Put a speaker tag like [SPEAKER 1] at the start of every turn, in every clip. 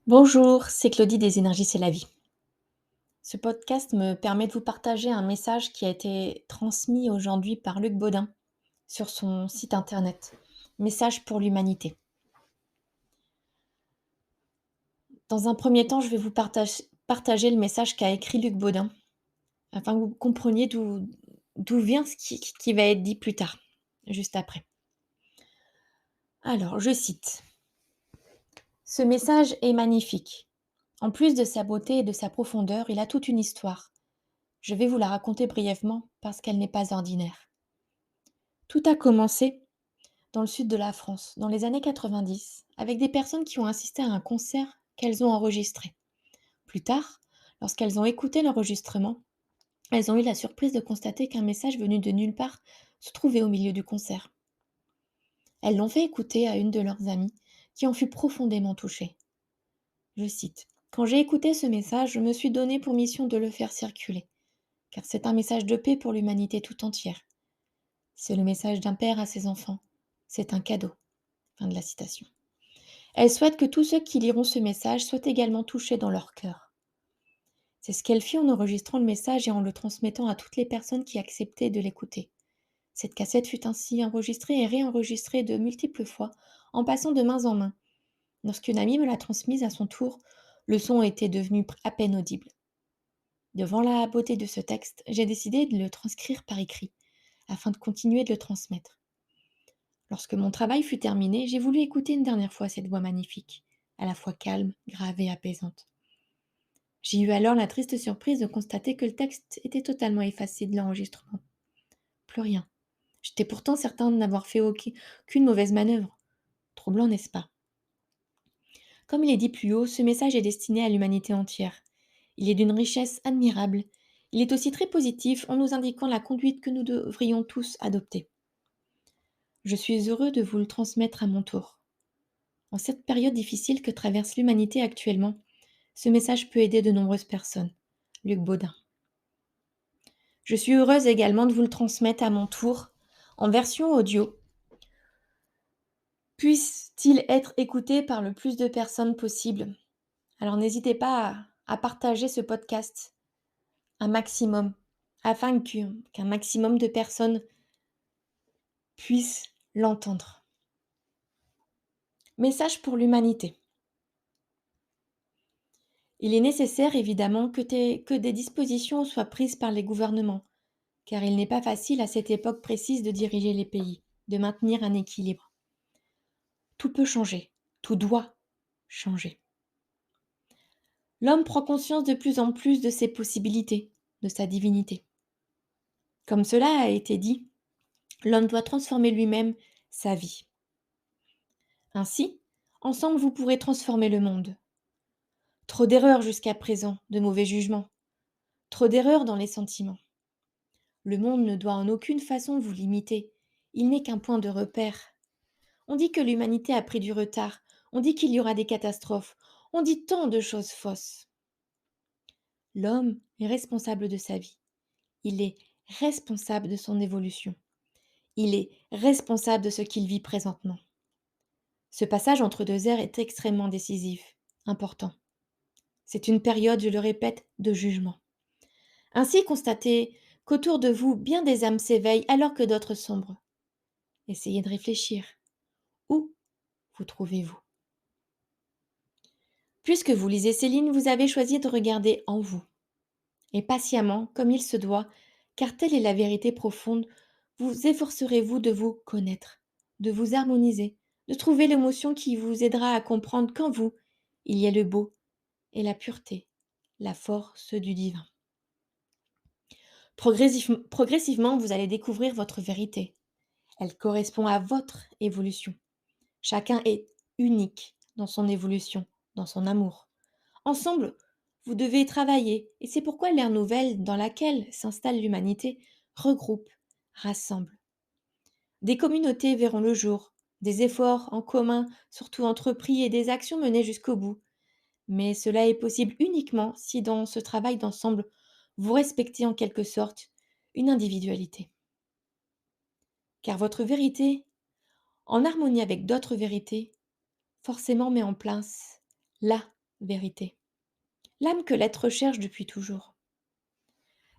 [SPEAKER 1] Bonjour, c'est Claudie des Énergies, c'est la vie. Ce podcast me permet de vous partager un message qui a été transmis aujourd'hui par Luc Baudin sur son site internet. Message pour l'humanité. Dans un premier temps, je vais vous partager le message qu'a écrit Luc Baudin afin que vous compreniez d'où vient ce qui va être dit plus tard, juste après. Alors, je cite. Ce message est magnifique. En plus de sa beauté et de sa profondeur, il a toute une histoire. Je vais vous la raconter brièvement parce qu'elle n'est pas ordinaire. Tout a commencé dans le sud de la France, dans les années 90, avec des personnes qui ont assisté à un concert qu'elles ont enregistré. Plus tard, lorsqu'elles ont écouté l'enregistrement, elles ont eu la surprise de constater qu'un message venu de nulle part se trouvait au milieu du concert. Elles l'ont fait écouter à une de leurs amies, qui en fut profondément touchée. Je cite. Quand j'ai écouté ce message, je me suis donné pour mission de le faire circuler, car c'est un message de paix pour l'humanité tout entière. C'est le message d'un père à ses enfants. C'est un cadeau. Fin de la citation. Elle souhaite que tous ceux qui liront ce message soient également touchés dans leur cœur. C'est ce qu'elle fit en enregistrant le message et en le transmettant à toutes les personnes qui acceptaient de l'écouter. Cette cassette fut ainsi enregistrée et réenregistrée de multiples fois, en passant de main en main. Lorsqu'une amie me l'a transmise à son tour, le son était devenu à peine audible. Devant la beauté de ce texte, j'ai décidé de le transcrire par écrit, afin de continuer de le transmettre. Lorsque mon travail fut terminé, j'ai voulu écouter une dernière fois cette voix magnifique, à la fois calme, grave et apaisante. J'ai eu alors la triste surprise de constater que le texte était totalement effacé de l'enregistrement. Plus rien. J'étais pourtant certain de n'avoir fait aucune mauvaise manœuvre. Troublant, n'est-ce pas? Comme il est dit plus haut, ce message est destiné à l'humanité entière. Il est d'une richesse admirable. Il est aussi très positif en nous indiquant la conduite que nous devrions tous adopter. Je suis heureux de vous le transmettre à mon tour. En cette période difficile que traverse l'humanité actuellement, ce message peut aider de nombreuses personnes. Luc Baudin. Je suis heureuse également de vous le transmettre à mon tour en version audio. Puisse-t-il être écouté par le plus de personnes possible. Alors n'hésitez pas à partager ce podcast un maximum afin qu'un maximum de personnes puissent l'entendre. Message pour l'humanité. Il est nécessaire évidemment que des dispositions soient prises par les gouvernements, car il n'est pas facile à cette époque précise de diriger les pays, de maintenir un équilibre. Tout peut changer, tout doit changer. L'homme prend conscience de plus en plus de ses possibilités, de sa divinité. Comme cela a été dit, l'homme doit transformer lui-même sa vie. Ainsi, ensemble vous pourrez transformer le monde. Trop d'erreurs jusqu'à présent, de mauvais jugements, trop d'erreurs dans les sentiments. Le monde ne doit en aucune façon vous limiter, il n'est qu'un point de repère. On dit que l'humanité a pris du retard, on dit qu'il y aura des catastrophes, on dit tant de choses fausses. L'homme est responsable de sa vie, il est responsable de son évolution, il est responsable de ce qu'il vit présentement. Ce passage entre deux ères est extrêmement décisif, important. C'est une période, je le répète, de jugement. Ainsi, constatez qu'autour de vous, bien des âmes s'éveillent alors que d'autres sombrent. Essayez de réfléchir. Où vous trouvez-vous? Puisque vous lisez ces lignes, vous avez choisi de regarder en vous, et patiemment, comme il se doit, car telle est la vérité profonde, vous efforcerez-vous de vous connaître, de vous harmoniser, de trouver l'émotion qui vous aidera à comprendre qu'en vous, il y a le beau et la pureté, la force du divin. Progressivement, vous allez découvrir votre vérité. Elle correspond à votre évolution. Chacun est unique dans son évolution, dans son amour. Ensemble, vous devez travailler, et c'est pourquoi l'ère nouvelle dans laquelle s'installe l'humanité regroupe, rassemble. Des communautés verront le jour, des efforts en commun, surtout entrepris, et des actions menées jusqu'au bout. Mais cela est possible uniquement si dans ce travail d'ensemble, vous respectez en quelque sorte une individualité. Car votre vérité, en harmonie avec d'autres vérités, forcément met en place la vérité, l'âme que l'être cherche depuis toujours.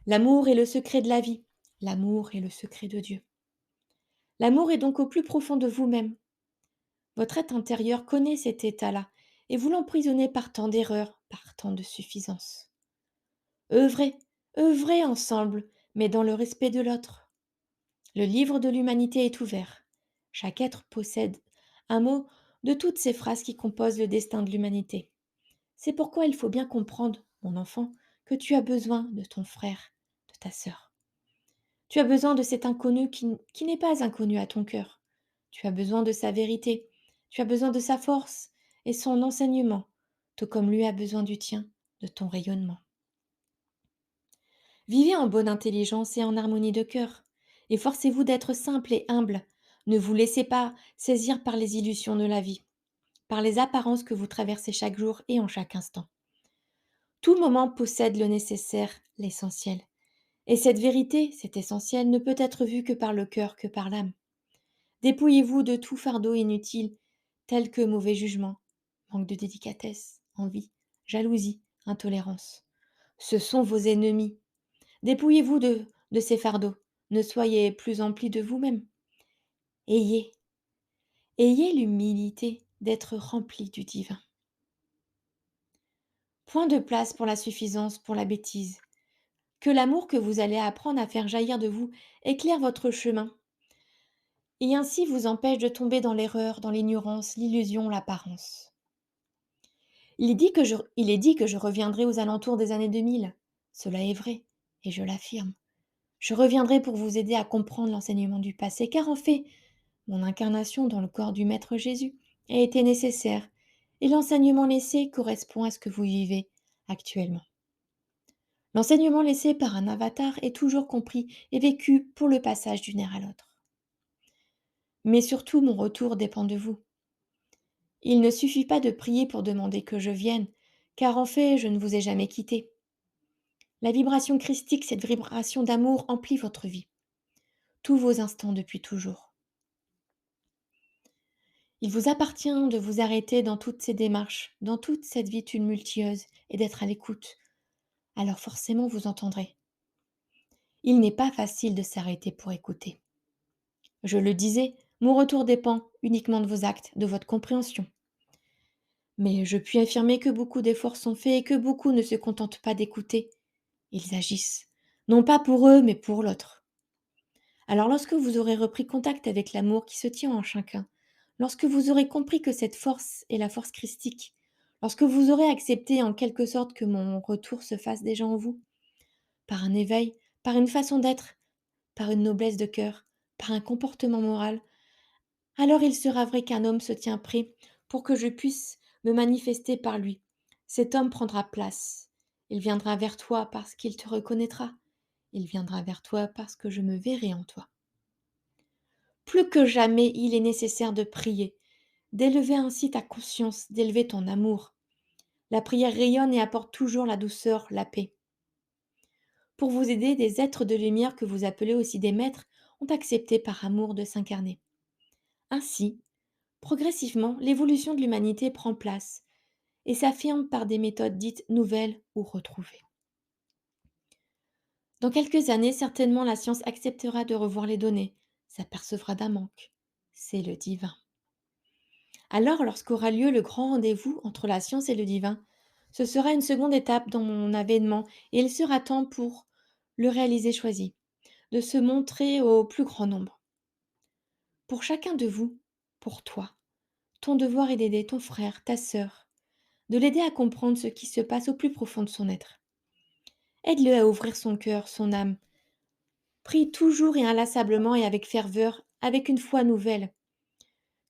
[SPEAKER 1] L'amour est le secret de la vie, l'amour est le secret de Dieu. L'amour est donc au plus profond de vous-même. Votre être intérieur connaît cet état-là, et vous l'emprisonnez par tant d'erreurs, par tant de suffisance. Œuvrez, œuvrez ensemble, mais dans le respect de l'autre. Le livre de l'humanité est ouvert. Chaque être possède un mot de toutes ces phrases qui composent le destin de l'humanité. C'est pourquoi il faut bien comprendre, mon enfant, que tu as besoin de ton frère, de ta sœur. Tu as besoin de cet inconnu qui n'est pas inconnu à ton cœur. Tu as besoin de sa vérité. Tu as besoin de sa force et son enseignement, tout comme lui a besoin du tien, de ton rayonnement. Vivez en bonne intelligence et en harmonie de cœur. Efforcez-vous d'être simple et humble. Ne vous laissez pas saisir par les illusions de la vie, par les apparences que vous traversez chaque jour et en chaque instant. Tout moment possède le nécessaire, l'essentiel. Et cette vérité, cet essentiel, ne peut être vu que par le cœur, que par l'âme. Dépouillez-vous de tout fardeau inutile, tel que mauvais jugement, manque de délicatesse, envie, jalousie, intolérance. Ce sont vos ennemis. Dépouillez-vous de ces fardeaux. Ne soyez plus emplis de vous-même. Ayez, ayez l'humilité d'être rempli du divin. Point de place pour la suffisance, pour la bêtise. Que l'amour que vous allez apprendre à faire jaillir de vous éclaire votre chemin et ainsi vous empêche de tomber dans l'erreur, dans l'ignorance, l'illusion, l'apparence. Il est dit que je reviendrai aux alentours des années 2000. Cela est vrai, et je l'affirme. Je reviendrai pour vous aider à comprendre l'enseignement du passé, car en fait, mon incarnation dans le corps du Maître Jésus a été nécessaire, et l'enseignement laissé correspond à ce que vous vivez actuellement. L'enseignement laissé par un avatar est toujours compris et vécu pour le passage d'une ère à l'autre. Mais surtout, mon retour dépend de vous. Il ne suffit pas de prier pour demander que je vienne, car en fait, je ne vous ai jamais quitté. La vibration christique, cette vibration d'amour, emplit votre vie, tous vos instants depuis toujours. Il vous appartient de vous arrêter dans toutes ces démarches, dans toute cette vie tumultueuse, et d'être à l'écoute. Alors forcément, vous entendrez. Il n'est pas facile de s'arrêter pour écouter. Je le disais, mon retour dépend uniquement de vos actes, de votre compréhension. Mais je puis affirmer que beaucoup d'efforts sont faits et que beaucoup ne se contentent pas d'écouter. Ils agissent, non pas pour eux, mais pour l'autre. Alors lorsque vous aurez repris contact avec l'amour qui se tient en chacun, lorsque vous aurez compris que cette force est la force christique, lorsque vous aurez accepté en quelque sorte que mon retour se fasse déjà en vous, par un éveil, par une façon d'être, par une noblesse de cœur, par un comportement moral, alors il sera vrai qu'un homme se tient prêt pour que je puisse me manifester par lui. Cet homme prendra place. Il viendra vers toi parce qu'il te reconnaîtra. Il viendra vers toi parce que je me verrai en toi. Plus que jamais, il est nécessaire de prier, d'élever ainsi ta conscience, d'élever ton amour. La prière rayonne et apporte toujours la douceur, la paix. Pour vous aider, des êtres de lumière que vous appelez aussi des maîtres ont accepté par amour de s'incarner. Ainsi, progressivement, l'évolution de l'humanité prend place et s'affirme par des méthodes dites nouvelles ou retrouvées. Dans quelques années, certainement, la science acceptera de revoir les données, s'apercevra d'un manque. C'est le divin. Alors, lorsqu'aura lieu le grand rendez-vous entre la science et le divin, ce sera une seconde étape dans mon avènement et il sera temps pour le réaliser choisi, de se montrer au plus grand nombre. Pour chacun de vous, pour toi, ton devoir est d'aider ton frère, ta sœur, de l'aider à comprendre ce qui se passe au plus profond de son être. Aide-le à ouvrir son cœur, son âme. Prie toujours et inlassablement et avec ferveur, avec une foi nouvelle.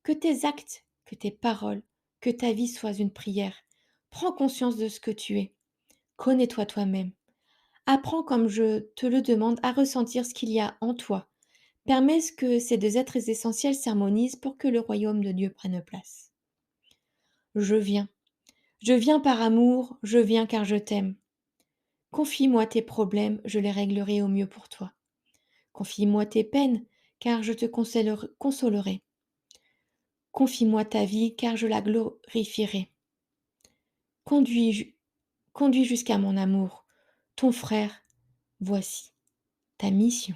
[SPEAKER 1] Que tes actes, que tes paroles, que ta vie soient une prière. Prends conscience de ce que tu es. Connais-toi toi-même. Apprends, comme je te le demande, à ressentir ce qu'il y a en toi. Permets que ces deux êtres essentiels s'harmonisent pour que le royaume de Dieu prenne place. Je viens. Je viens par amour, je viens car je t'aime. Confie-moi tes problèmes, je les réglerai au mieux pour toi. Confie-moi tes peines, car je te consolerai. Confie-moi ta vie, car je la glorifierai. Conduis, conduis jusqu'à mon amour, ton frère, voici ta mission.